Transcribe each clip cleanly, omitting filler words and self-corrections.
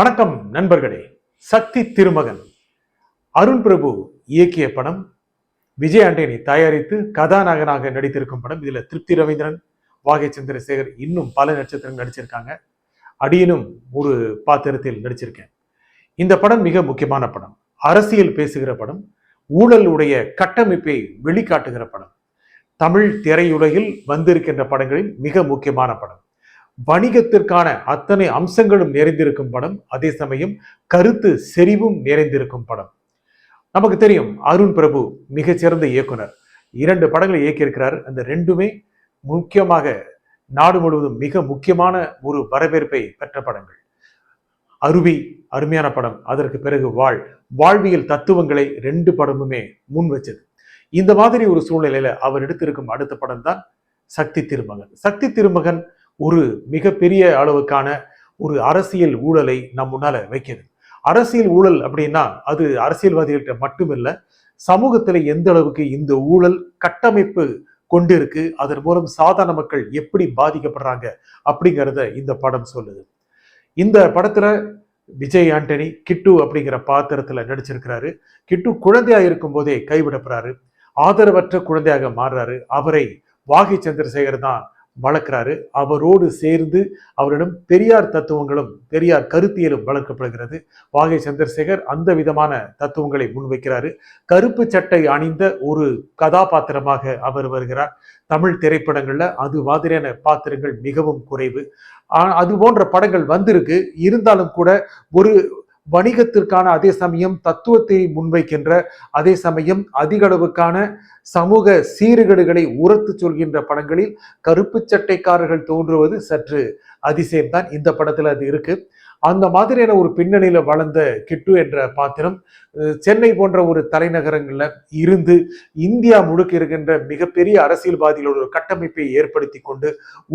வணக்கம் நண்பர்களே. சக்தி திருமகன் அருண் பிரபு இயக்கிய படம், விஜய் ஆண்டனி தயாரித்து கதாநாயகனாக நடித்திருக்கும் படம். இதுல திருப்தி ரவீந்திரன், வாகை சந்திரசேகர், இன்னும் பல நட்சத்திரங்கள் நடிச்சிருக்காங்க. அடியனும் ஒரு பாத்திரத்தில் நடிச்சிருக்கேன். இந்த படம் மிக முக்கியமான படம். அரசியல் பேசுகிற படம், ஊழலுடைய கட்டமைப்பை வெளிக்காட்டுகிற படம். தமிழ் திரையுலகில் வந்திருக்கின்ற படங்களில் மிக முக்கியமான படம். வணிகத்திற்கான அத்தனை அம்சங்களும் நிறைந்திருக்கும் படம், அதே சமயம் கருத்து செறிவும் நிறைந்திருக்கும் படம். நமக்கு தெரியும் அருண் பிரபு மிகச்சிறந்த இயக்குனர். 2 படங்களை இயக்கியிருக்கிறார். அந்த ரெண்டுமே முக்கியமாக நாடு முழுவதும் மிக முக்கியமான ஒரு வரவேற்பை பெற்ற படங்கள். அருவி அருமையான படம், அதற்கு பிறகு வாழ்வியல் தத்துவங்களை 2 படமுமே முன் வச்சது. இந்த மாதிரி ஒரு சூழ்நிலையில அவர் எடுத்திருக்கும் அடுத்த படம் தான் சக்தி திருமகன். சக்தி திருமகன் ஒரு மிகப்பெரிய அளவுக்கான ஒரு அரசியல் ஊழலை நம் முன்னால வைக்கிறது. அரசியல் ஊழல் அப்படின்னா அது அரசியல்வாதிகள்கிட்ட மட்டுமில்ல, சமூகத்துல எந்த அளவுக்கு இந்த ஊழல் கட்டமைப்பு கொண்டு இருக்கு, அதன் மூலம் சாதாரண மக்கள் எப்படி பாதிக்கப்படுறாங்க அப்படிங்கிறத இந்த படம் சொல்லுது. இந்த படத்துல விஜய் ஆண்டனி கிட்டு அப்படிங்கிற பாத்திரத்துல நடிச்சிருக்கிறாரு. கிட்டு குழந்தையா இருக்கும் போதே கைவிடப்படுறாரு, ஆதரவற்ற குழந்தையாக மாறுறாரு. அவரை வாகை சந்திரசேகர் தான் வளர்க்கிறாரு. அவரோடு சேர்ந்து அவரிடம் பெரியார் தத்துவங்களும் பெரியார் கருத்தியலும் வளர்க்கப்படுகிறது. வாகை சந்திரசேகர் அந்த விதமான தத்துவங்களை முன்வைக்கிறாரு. கருப்பு சட்டை அணிந்த ஒரு கதாபாத்திரமாக அவர் வருகிறார். தமிழ் திரைப்படங்கள்ல அது மாதிரியான பாத்திரங்கள் மிகவும் குறைவு. அது போன்ற படங்கள் வந்திருக்கு. இருந்தாலும் கூட ஒரு வணிகத்திற்கான, அதே சமயம் தத்துவத்தை முன்வைக்கின்ற, அதே சமயம் அதிக அளவுக்கான சமூக சீர்கேடுகளை உரத்து சொல்கின்ற படங்களில் கருப்பு சட்டைக்காரர்கள் தோன்றுவது சற்று அதிசயம்தான். இந்த படத்துல அது இருக்கு. அந்த மாதிரியான ஒரு பின்னணியில வளர்ந்த கிட்டு என்ற பாத்திரம் சென்னை போன்ற ஒரு தலைநகரங்கள்ல இருந்து இந்தியா முழுக்க இருக்கின்ற மிகப்பெரிய அரசியல்வாதிகளோட ஒரு கட்டமைப்பை ஏற்படுத்தி கொண்டு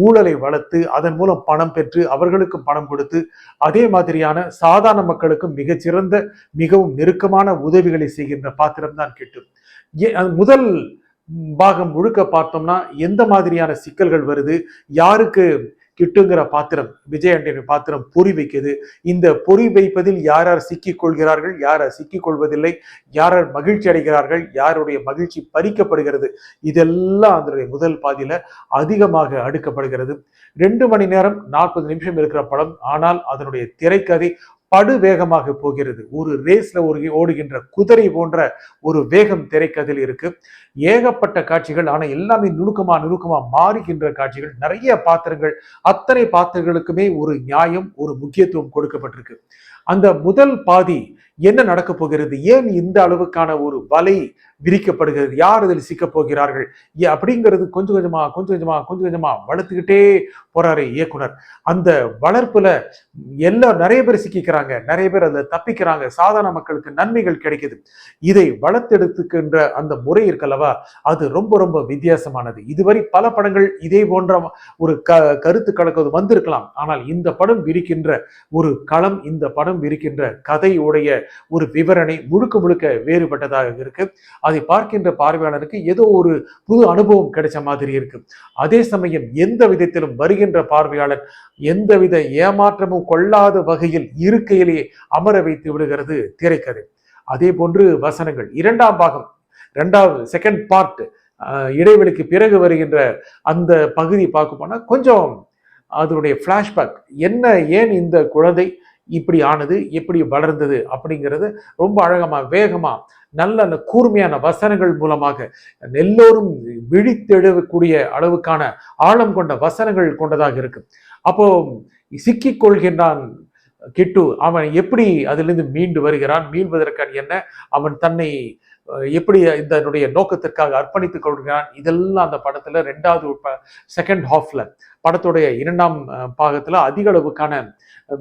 ஊழலை வளர்த்து அதன் மூலம் பணம் பெற்று அவர்களுக்கும் பணம் கொடுத்து அதே மாதிரியான சாதாரண மக்களுக்கும் மிகச்சிறந்த மிகவும் நெருக்கமான உதவிகளை செய்கின்ற பாத்திரம் தான் கிட்டு. முதல் பாகம் முழுக்க பார்த்தோம்னா எந்த மாதிரியான சிக்கல்கள் வருது, யாருக்கு கிட்டுங்கிற பாத்திரம், விஜய் ஆண்டனி பாத்திரம் பொறி வைக்குது, இந்த பொறி வைப்பதில் யார் யார் சிக்கிக் கொள்கிறார்கள், யார் யார் சிக்கிக் கொள்வதில்லை, யார் யார் மகிழ்ச்சி அடைகிறார்கள், யாருடைய மகிழ்ச்சி பறிக்கப்படுகிறது, இதெல்லாம் அதனுடைய முதல் பாதியில அதிகமாக அடுக்கப்படுகிறது. 2 மணி நேரம் 40 நிமிஷம் இருக்கிற படம். ஆனால் அதனுடைய திரைக்கதை படுவேகமாக போகிறது. ஒரு ரேஸ்ல ஓடுகின்ற குதிரை போன்ற ஒரு வேகம் திரைக்கதையில் இருக்கு. ஏகப்பட்ட காட்சிகள், ஆனா எல்லாமே நுணுக்கமா மாறுகின்ற காட்சிகள், நிறைய பாத்திரங்கள், அத்தனை பாத்திரங்களுக்குமே ஒரு நியாயம், ஒரு முக்கியத்துவம் கொடுக்கப்பட்டிருக்கு. அந்த முதல் பாதி என்ன நடக்க போகிறது, ஏன் இந்த அளவுக்கான ஒரு வலை விரிக்கப்படுகிறது, யார் அதில் சிக்க போகிறார்கள் அப்படிங்கிறது கொஞ்சம் கொஞ்சமா வளர்த்துக்கிட்டே போறாரு இயக்குனர். அந்த வளர்ப்புல நிறைய பேர் சிக்கிக்கிறாங்க, நிறைய பேர் அதுல தப்பிக்கிறாங்க, சாதாரண மக்களுக்கு நன்மைகள் கிடைக்குது. இதை வளர்த்தெடுத்துக்கின்ற அந்த முறை இருக்கல்லவா, அது ரொம்ப ரொம்ப வித்தியாசமானது. இதுவரை பல படங்கள் இதே போன்ற ஒரு கருத்து கலக்குவது வந்திருக்கலாம். ஆனால் இந்த படம் விரிக்கின்ற ஒரு களம், இந்த படம் விரிக்கின்ற கதையுடைய ஒரு விவரணை முழுக்க வேறுபட்டதாக இருக்கு. அதை பார்க்கின்ற பார்வையாளருக்கு ஏதோ ஒரு புது அனுபவம் கிடைச்ச மாதிரி இருக்கு. அதே சமயம் எந்த விதத்திலும் வருகின்ற பார்வையாளர் எந்தவித ஏமாற்றமும் கொள்ளாத வகையில் இருக்கையிலேயே அமர வைத்து விடுகிறது திரைக்கதை. அதே போன்று வசனங்கள். 2ஆம் பாகம், செகண்ட் பார்ட், இடைவெளிக்கு பிறகு வருகின்ற அந்த பகுதி பார்க்க போனா கொஞ்சம் அதனுடைய பிளாஷ்பேக், ஏன் இந்த குழந்தை இப்படி ஆனது, எப்படி வளர்ந்தது அப்படிங்கிறது ரொம்ப அழகமா வேகமா நல்ல கூர்மையான வசனங்கள் மூலமாக எல்லோரும் விழித்தெழக்கூடிய அளவுக்கான ஆழம் கொண்ட வசனங்கள் கொண்டதாக இருக்கு. அப்போ சிக்கிக் கொள்கின்றான் கிட்டு, அவன் எப்படி அதிலிருந்து மீண்டு வருகிறான், மீள்வதற்கான என்ன, அவன் தன்னை எப்படி இதனுடைய நோக்கத்திற்காக அர்ப்பணித்துக் கொள்கிறான், இதெல்லாம் அந்த படத்துல 2வது செகண்ட் ஹாஃப்ல, படத்துடைய 2ஆம் பாகத்துல அதிக அளவுக்கான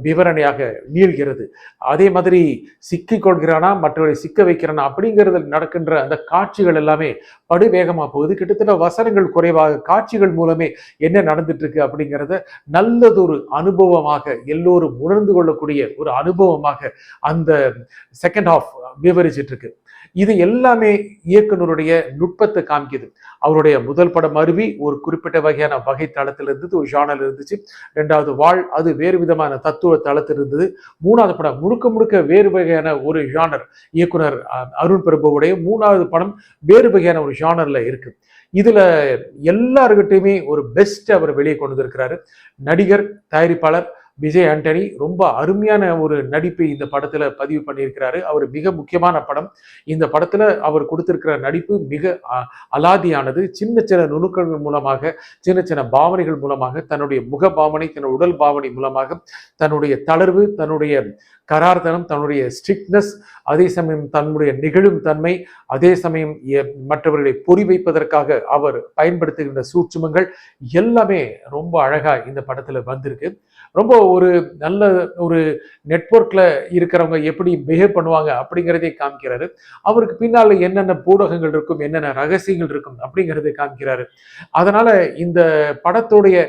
விவரணையாக நீள்கிறது. அதே மாதிரி சிக்கிக் கொள்கிறானா, மற்றவரை சிக்க வைக்கிறானா அப்படிங்கிறது நடக்கின்ற அந்த காட்சிகள் எல்லாமே படுவேகமா போகுது. கிட்டத்தட்ட வசனங்கள் குறைவாக காட்சிகள் மூலமே என்ன நடந்துட்டு இருக்கு அப்படிங்கிறத நல்லதொரு அனுபவமாக எல்லோரும் உணர்ந்து கொள்ளக்கூடிய ஒரு அனுபவமாக அந்த செகண்ட் ஹாஃப் விவரிச்சிட்டு இருக்கு. இது எல்லாமே இயக்குனருடைய நுட்பத்தை காமிக்குது. அவருடைய முதல் படம் அருவி ஒரு குறிப்பிட்ட வகையான வகை தளத்தில் இருந்தது, ஒரு ஜானல் இருந்துச்சு. ரெண்டாவது வாழ், அது வேறு விதமான தத்துவ தளத்தில் இருந்தது. மூணாவது படம் முழுக்க முழுக்க வேறு வகையான ஒரு ஜானர். இயக்குனர் அருண் பிரபுவுடைய மூணாவது படம் வேறு வகையான ஒரு ஜானர்ல இருக்கு. இதுல எல்லாருக்கிட்டையுமே ஒரு பெஸ்ட் அவர் வெளியே கொண்டு வந்திருக்கிறாரு. நடிகர், தயாரிப்பாளர் விஜய் ஆண்டனி ரொம்ப அருமையான ஒரு நடிப்பை இந்த படத்துல பதிவு பண்ணியிருக்கிறாரு. அவர் மிக முக்கியமான படம். இந்த படத்துல அவர் கொடுத்திருக்கிற நடிப்பு மிக அலாதியானது. சின்ன சின்ன நுணுக்கங்கள் மூலமாக, சின்ன சின்ன பாவனைகள் மூலமாக, தன்னுடைய முக பாவனை, தன்னுடைய உடல் பாவனை மூலமாக, தன்னுடைய தளர்வு, தன்னுடைய கரார்தனம், தன்னுடைய ஸ்ட்ரிக்ட்னஸ், அதே சமயம் தன்னுடைய நிகழும் தன்மை, அதே சமயம் மற்றவர்களை பொறி வைப்பதற்காக அவர் பயன்படுத்துகின்ற சூட்சுமங்கள் எல்லாமே ரொம்ப அழகா இந்த படத்துல வந்திருக்கு. ரொம்ப ஒரு நல்ல ஒரு நெட்வொர்க்ல இருக்கிறவங்க எப்படி பிஹேவ் பண்ணுவாங்க அப்படிங்கிறதே காமிக்கிறாரு. அவருக்கு பின்னால என்னென்ன பூடகங்கள் இருக்கும், என்னென்ன ரகசியங்கள் இருக்கும் அப்படிங்கிறதை காமிக்கிறாரு. அதனால இந்த படத்துடைய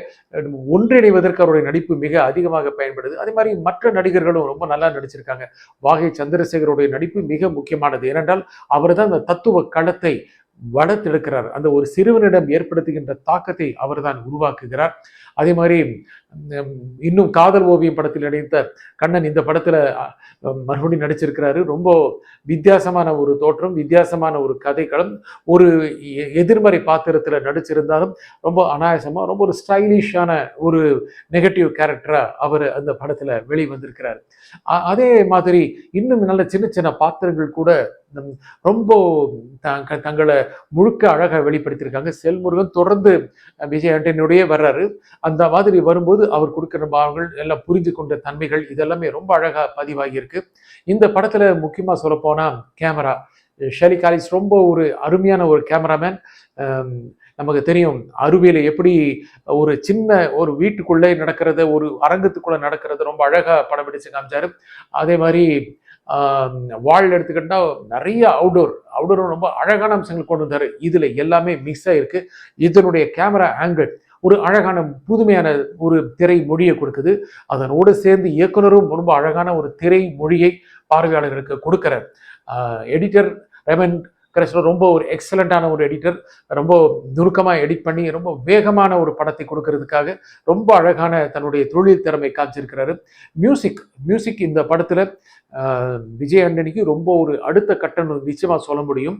ஒன்றிணைவதற்கு அவருடைய நடிப்பு மிக அதிகமாக பயன்படுது. அதே மாதிரி மற்ற நடிகர்களும் ரொம்ப நல்லா நடிச்சிருக்காங்க. வாகை சந்திரசேகருடைய நடிப்பு மிக முக்கியமானது. ஏனென்றால் அவர் தான் அந்த தத்துவ களத்தை வளர்த்தெடுக்கிறார். அந்த ஒரு சிறுவனிடம் ஏற்படுத்துகின்ற தாக்கத்தை அவர் தான் உருவாக்குகிறார். அதே மாதிரி இன்னும் காதல் ஓவியம் படத்தில் நடித்த கண்ணன் இந்த படத்துல மறுபடியும் நடிச்சிருக்கிறாரு. ரொம்ப வித்தியாசமான ஒரு தோற்றம், வித்தியாசமான ஒரு கதைக்களம், ஒரு எதிர்மறை பாத்திரத்துல நடிச்சிருந்தாலும் ரொம்ப அனாயாசமா, ரொம்ப ஒரு ஸ்டைலிஷான ஒரு நெகட்டிவ் கேரக்டரா அவர் அந்த படத்துல வெளிவந்திருக்கிறார். அதே மாதிரி இன்னும் நல்ல சின்ன சின்ன பாத்திரங்கள் கூட ரொம்ப தங்களை முழுக்க அழகா வெளிப்படுத்தியிருக்காங்க. செல்முருகன் தொடர்ந்து விஜய் ஆண்டனியோடய வர்றாரு. அந்த மாதிரி வரும்போது அவர் கொடுக்கிற பாவங்கள் எல்லாம் புரிந்து கொண்ட தன்மைகள் இதெல்லாமே ரொம்ப அழகா பதிவாகி இருக்கு. இந்த படத்துல முக்கியமா சொல்ல போனா கேமரா, ஷெலி காலிஸ் ரொம்ப ஒரு அருமையான ஒரு கேமராமேன். நமக்கு தெரியும் அருவியில எப்படி ஒரு சின்ன ஒரு வீட்டுக்குள்ளே நடக்கிறத, ஒரு அரங்கத்துக்குள்ள நடக்கிறத ரொம்ப அழகா படம் பிடிச்சு காமிச்சாரு. அதே மாதிரி வாழ் எடுத்துக்கிட்டா நிறைய அவுடோர் ரொம்ப அழகான அம்சங்கள் கொண்டு வந்தாரு. இதுல எல்லாமே மிக்ஸ் ஆயிருக்கு. இதனுடைய கேமரா ஆங்கிள் ஒரு அழகான புதுமையான ஒரு திரை மொழியை கொடுக்குது. அதனோடு சேர்ந்து இயக்குனரும் ரொம்ப அழகான ஒரு திரை மொழியை பார்வையாளர்களுக்கு கொடுக்கிறார். எடிட்டர் ரெமன் கிருஷ்ணன் ரொம்ப ஒரு எக்ஸலண்டான ஒரு எடிட்டர். ரொம்ப நுணுக்கமாக எடிட் பண்ணி ரொம்ப வேகமான ஒரு படத்தை கொடுக்கறதுக்காக ரொம்ப அழகான தன்னுடைய தொழில் திறமை காமிச்சிருக்கிறாரு. மியூசிக் இந்த படத்துல விஜய் ஆண்டனிக்கு ரொம்ப ஒரு அடுத்த கட்டம் நிச்சயமா சொல்ல முடியும்.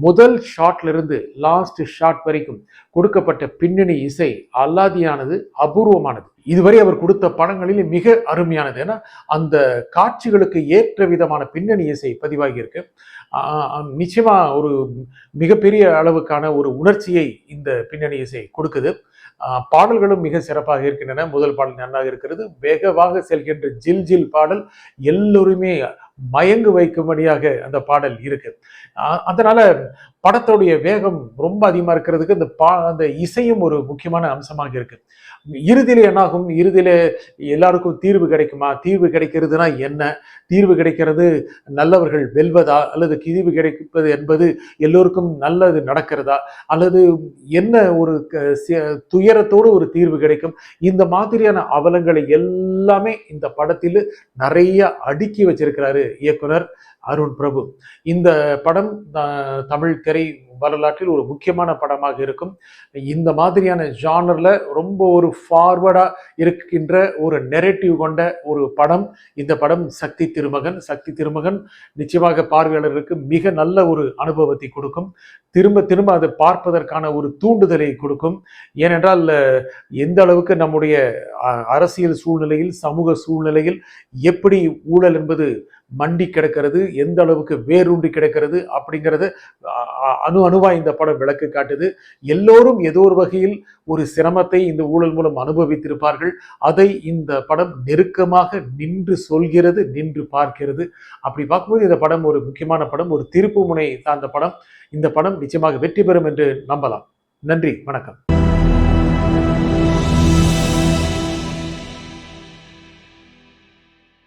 முதல் ஷாட்ல இருந்து லாஸ்ட் ஷாட் வரைக்கும் கொடுக்கப்பட்ட பின்னணி இசை அல்லாதியானது, அபூர்வமானது. இதுவரை அவர் கொடுத்த படங்களில் மிக அருமையானது. ஏன்னா அந்த காட்சிகளுக்கு ஏற்ற விதமான பின்னணி இசை பதிவாகி இருக்கு. நிச்சயமா ஒரு மிகப்பெரிய அளவுக்கான ஒரு உணர்ச்சியை இந்த பின்னணி இசை கொடுக்குது. பாடல்களும் மிக சிறப்பாக இருக்கின்றன. முதல் பாடல் நன்றாக இருக்கிறது. வேகமாக செல்கின்ற ஜில் ஜில் பாடல் எல்லோருமே மயங்கு வைக்கும்படியாக அந்த பாடல் இருக்கு. அதனால படத்துடைய வேகம் ரொம்ப அதிகமா இருக்கிறதுக்கு அந்த இசையும் ஒரு முக்கியமான அம்சமாக இருக்கு. இறுதியில என்னாகும், இறுதியில எல்லாருக்கும் தீர்வு கிடைக்குமா, தீர்வு கிடைக்கிறதுனா என்ன, தீர்வு கிடைக்கிறது நல்லவர்கள் வெல்வதா, அல்லது தீர்வு கிடைப்பது என்பது எல்லோருக்கும் நல்லது நடக்கிறதா, அல்லது என்ன ஒரு துயரத்தோடு ஒரு தீர்வு கிடைக்கும், இந்த மாதிரியான அவலங்களை எல்லாமே இந்த படத்தில் நிறைய அடுக்கி வச்சிருக்கிறாரு இயக்குனர் அருண் பிரபு. இந்த படம் தமிழ் திரை வரலாற்றில் ஒரு முக்கியமான படமாக இருக்கும். இந்த மாதிரியான ஜானர்ல ரொம்ப ஒரு ஃபார்வர்டா இருக்கின்ற ஒரு நெரேட்டிவ் கொண்ட ஒரு படம் இந்த படம் சக்தி திருமகன் நிச்சயமாக பார்வையாளர்களுக்கு மிக நல்ல ஒரு அனுபவத்தை கொடுக்கும். திரும்ப திரும்ப அதை பார்ப்பதற்கான ஒரு தூண்டுதலை கொடுக்கும். ஏனென்றால் எந்த அளவுக்கு நம்முடைய அரசியல் சூழ்நிலையில், சமூக சூழ்நிலையில் எப்படி ஊழல் என்பது மண்டி கிடக்கிறது, எந்த அளவுக்கு வேரூன்றி கிடக்கிறது அப்படிங்கிறது அணுவா இந்த படம் விளக்கு காட்டுது. எல்லோரும் ஏதோ ஒரு வகையில் ஒரு சிரமத்தை இந்த ஊழல் மூலம் அனுபவித்திருப்பார்கள். அதை இந்த படம் நெருக்கமாக நின்று சொல்கிறது, நின்று பார்க்கிறது. அப்படி பார்க்கும்போது இந்த படம் ஒரு முக்கியமான படம், ஒரு திருப்பு முனை சார்ந்த படம். இந்த படம் நிச்சயமாக வெற்றி பெறும் என்று நம்பலாம். நன்றி, வணக்கம்.